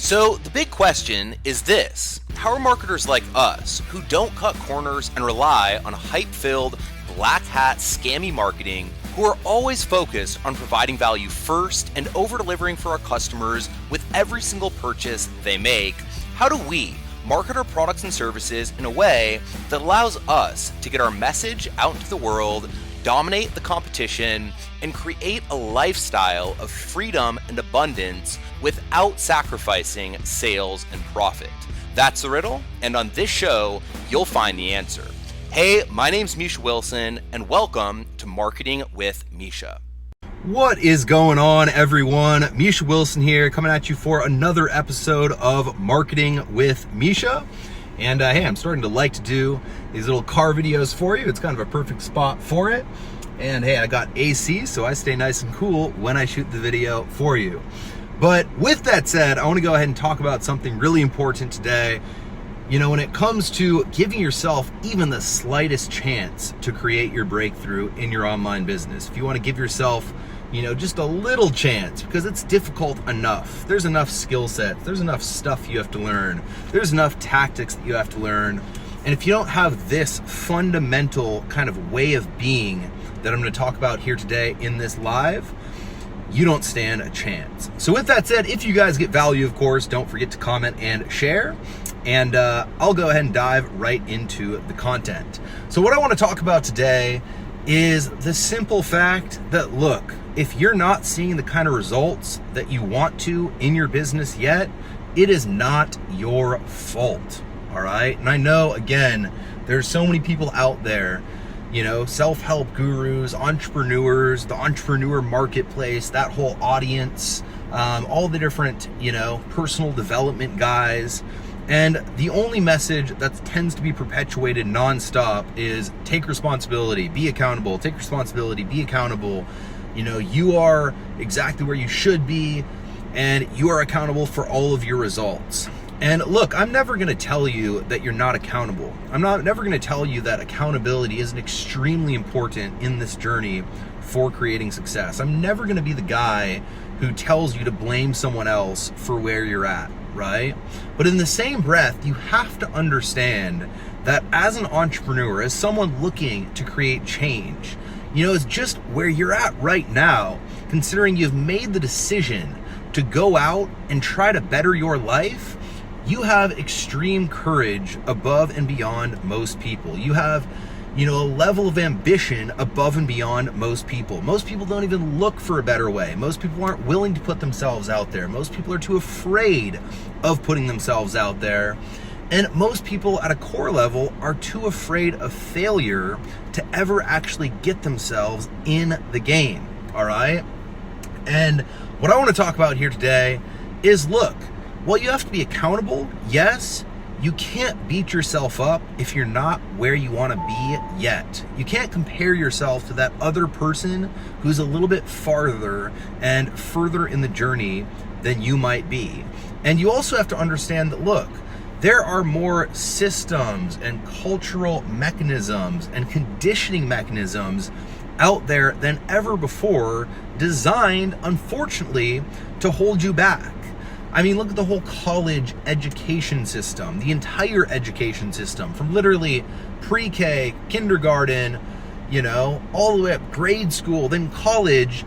So the big question is this: how are marketers like us, who don't cut corners and rely on hype-filled, black hat, scammy marketing, who are always focused on providing value first and over-delivering for our customers with every single purchase they make, how do we market our products and services in a way that allows us to get our message out into the world, dominate the competition, and create a lifestyle of freedom and abundance without sacrificing sales and profit? That's the riddle, and on this show, you'll find the answer. Hey, my name's Misha Wilson, and welcome to Marketing with Misha. What is going on, everyone? Misha Wilson here, coming at you for another episode of Marketing with Misha. And hey, I'm starting to like to do these little car videos for you. It's kind of a perfect spot for it. And hey, I got AC, so I stay nice and cool when I shoot the video for you. But with that said, I want to go ahead and talk about something really important today. You know, when it comes to giving yourself even the slightest chance to create your breakthrough in your online business, if you want to give yourself, just a little chance, because it's difficult enough. There's enough skill sets, there's enough stuff you have to learn, there's enough tactics that you have to learn. And if you don't have this fundamental kind of way of being that I'm going to talk about here today in this live, you don't stand a chance. So with that said, if you guys get value, of course, don't forget to comment and share. And I'll go ahead and dive right into the content. So what I want to talk about today is the simple fact that, look, if you're not seeing the kind of results that you want to in your business yet, it is not your fault, all right? And I know, again, there's so many people out there, self-help gurus, entrepreneurs, the entrepreneur marketplace, that whole audience, all the different, personal development guys. And the only message that tends to be perpetuated nonstop is take responsibility, be accountable, take responsibility, be accountable. You are exactly where you should be, and you are accountable for all of your results. And look, I'm never going to tell you that you're not accountable. I'm never going to tell you that accountability isn't extremely important in this journey for creating success. I'm never going to be the guy who tells you to blame someone else for where you're at, right? But in the same breath, you have to understand that as an entrepreneur, as someone looking to create change, it's just where you're at right now, considering you've made the decision to go out and try to better your life. You have extreme courage above and beyond most people. You have, a level of ambition above and beyond most people. Most people don't even look for a better way. Most people aren't willing to put themselves out there. Most people are too afraid of putting themselves out there. And most people at a core level are too afraid of failure to ever actually get themselves in the game, all right? And what I want to talk about here today is, look, while you have to be accountable, yes, you can't beat yourself up if you're not where you want to be yet. You can't compare yourself to that other person who's a little bit farther and further in the journey than you might be. And you also have to understand that, look, there are more systems and cultural mechanisms and conditioning mechanisms out there than ever before, designed, unfortunately, to hold you back. I mean, look at the whole college education system, the entire education system, from literally pre-K, kindergarten, all the way up grade school, then college.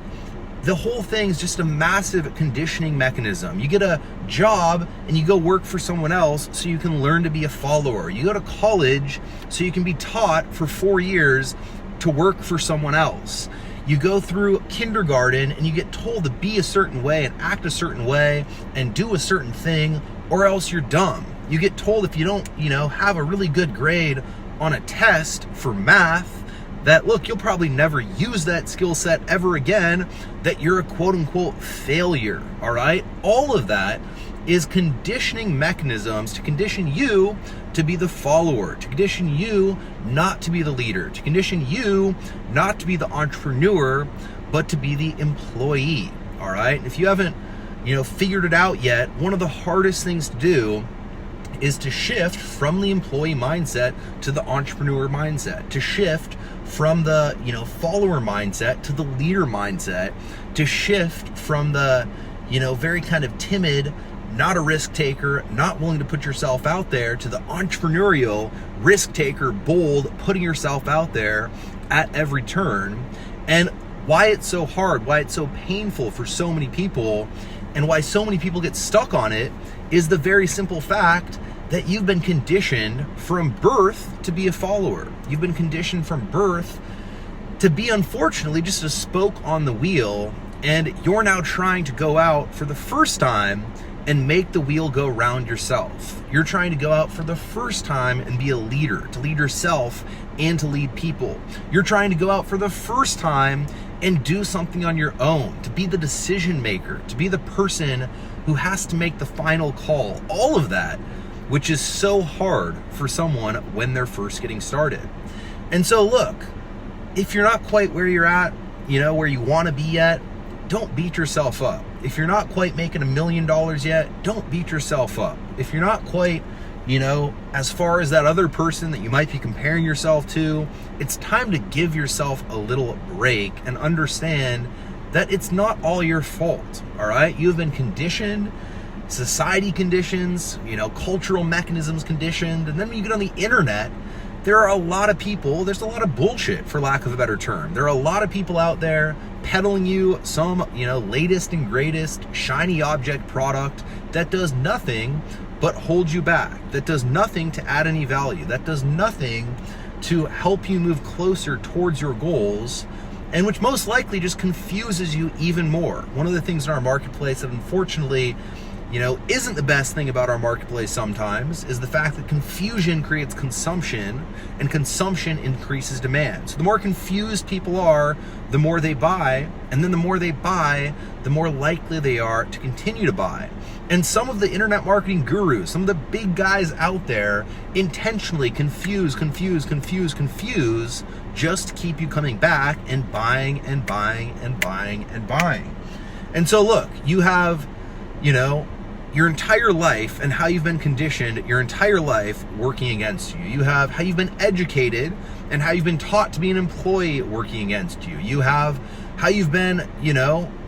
The whole thing is just a massive conditioning mechanism. You get a job and you go work for someone else so you can learn to be a follower. You go to college so you can be taught for 4 years to work for someone else. You go through kindergarten and you get told to be a certain way and act a certain way and do a certain thing, or else you're dumb. You get told if you don't, have a really good grade on a test for math, that, look, you'll probably never use that skill set ever again, that you're a quote unquote failure, all right? All of that is conditioning mechanisms to condition you to be the follower, to condition you not to be the leader, to condition you not to be the entrepreneur, but to be the employee, all right? If you haven't, figured it out yet, one of the hardest things to do is to shift from the employee mindset to the entrepreneur mindset, to shift from the, follower mindset to the leader mindset, to shift from the, very kind of timid not a risk taker, not willing to put yourself out there, to the entrepreneurial risk taker, bold, putting yourself out there at every turn. And why it's so hard, why it's so painful for so many people, and why so many people get stuck on it is the very simple fact that you've been conditioned from birth to be a follower. You've been conditioned from birth to be, unfortunately, just a spoke on the wheel, and you're now trying to go out for the first time and make the wheel go round yourself. You're trying to go out for the first time and be a leader, to lead yourself and to lead people. You're trying to go out for the first time and do something on your own, to be the decision maker, to be the person who has to make the final call. All of that, which is so hard for someone when they're first getting started. And so look, if you're not quite where you're at, where you want to be yet, don't beat yourself up. If you're not quite making $1 million yet, don't beat yourself up. If you're not quite, as far as that other person that you might be comparing yourself to, it's time to give yourself a little break and understand that it's not all your fault, all right? You've been conditioned, society conditions, cultural mechanisms conditioned, and then when you get on the internet, there are a lot of people, there's a lot of bullshit, for lack of a better term. There are a lot of people out there peddling you some, latest and greatest shiny object product that does nothing but hold you back, that does nothing to add any value, that does nothing to help you move closer towards your goals, and which most likely just confuses you even more. One of the things in our marketplace that unfortunately isn't the best thing about our marketplace sometimes is the fact that confusion creates consumption, and consumption increases demand. So the more confused people are, the more they buy, and then the more they buy, the more likely they are to continue to buy. And some of the internet marketing gurus, some of the big guys out there intentionally confuse just to keep you coming back and buying and buying and buying and buying. And so look, you have, your entire life and how you've been conditioned your entire life working against you. You have how you've been educated and how you've been taught to be an employee working against you. You have how you've been,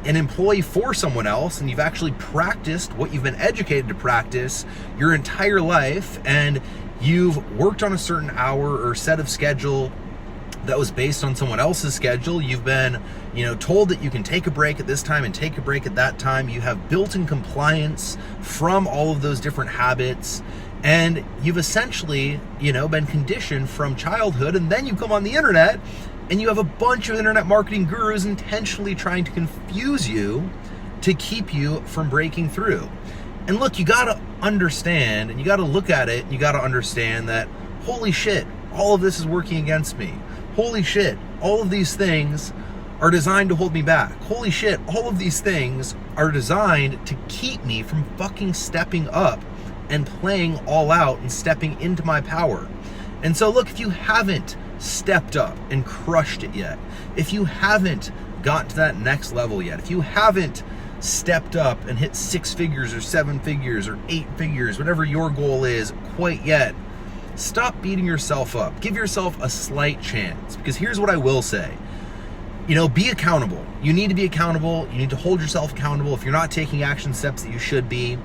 an employee for someone else, and you've actually practiced what you've been educated to practice your entire life, and you've worked on a certain hour or set of schedule that was based on someone else's schedule. You've been, told that you can take a break at this time and take a break at that time. You have built-in compliance from all of those different habits, and you've essentially, been conditioned from childhood, and then you come on the internet and you have a bunch of internet marketing gurus intentionally trying to confuse you to keep you from breaking through. And look, you gotta understand, and you gotta look at it, and you gotta understand that, holy shit, all of this is working against me. Holy shit, all of these things are designed to hold me back. Holy shit, all of these things are designed to keep me from fucking stepping up and playing all out and stepping into my power. And so look, if you haven't stepped up and crushed it yet, if you haven't gotten to that next level yet, if you haven't stepped up and hit 6 figures or 7 figures or 8 figures, whatever your goal is quite yet, stop beating yourself up. Give yourself a slight chance, because here's what I will say. Be accountable. You need to be accountable. You need to hold yourself accountable. If you're not taking action steps that you should be,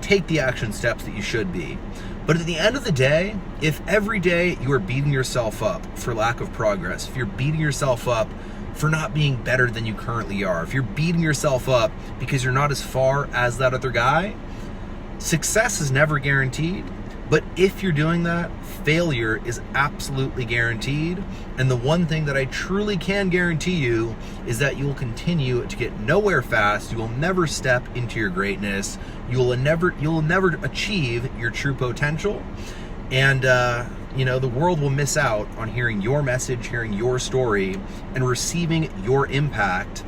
take the action steps that you should be. But at the end of the day, if every day you are beating yourself up for lack of progress, if you're beating yourself up for not being better than you currently are, if you're beating yourself up because you're not as far as that other guy, success is never guaranteed. But if you're doing that, failure is absolutely guaranteed. And the one thing that I truly can guarantee you is that you will continue to get nowhere fast. You will never step into your greatness. You will never achieve your true potential. And the world will miss out on hearing your message, hearing your story, and receiving your impact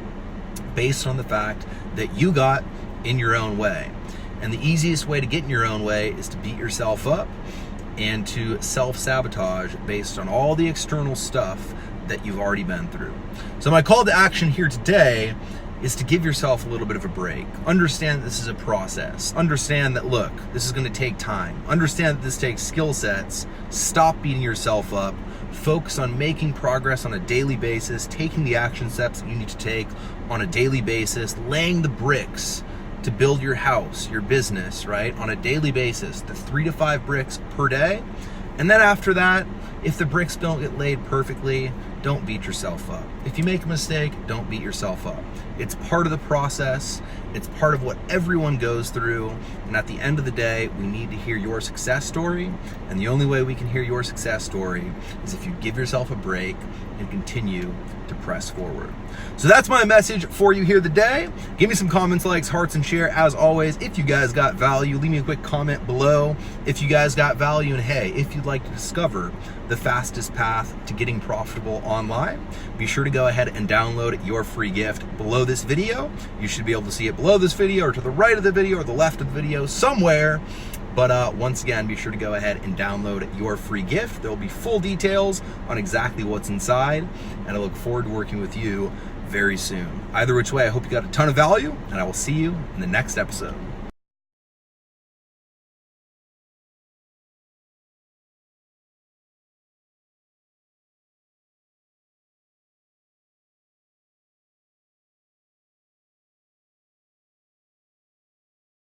based on the fact that you got in your own way. And the easiest way to get in your own way is to beat yourself up and to self-sabotage based on all the external stuff that you've already been through. So my call to action here today is to give yourself a little bit of a break. Understand that this is a process. Understand that, look, this is going to take time. Understand that this takes skill sets. Stop beating yourself up. Focus on making progress on a daily basis, taking the action steps that you need to take on a daily basis, laying the bricks to build your house, your business, right, on a daily basis, the 3 to 5 bricks per day. And then after that, if the bricks don't get laid perfectly, don't beat yourself up. If you make a mistake, don't beat yourself up. It's part of the process. It's part of what everyone goes through. And at the end of the day, we need to hear your success story. And the only way we can hear your success story is if you give yourself a break and continue to press forward. So that's my message for you here today. Give me some comments, likes, hearts, and share. As always, if you guys got value, leave me a quick comment below if you guys got value. And hey, if you'd like to discover the fastest path to getting profitable online, be sure to go ahead and download your free gift below this video. You should be able to see it below this video or to the right of the video or the left of the video somewhere. But once again, be sure to go ahead and download your free gift. There will be full details on exactly what's inside, and I look forward to working with you very soon. Either which way, I hope you got a ton of value, and I will see you in the next episode.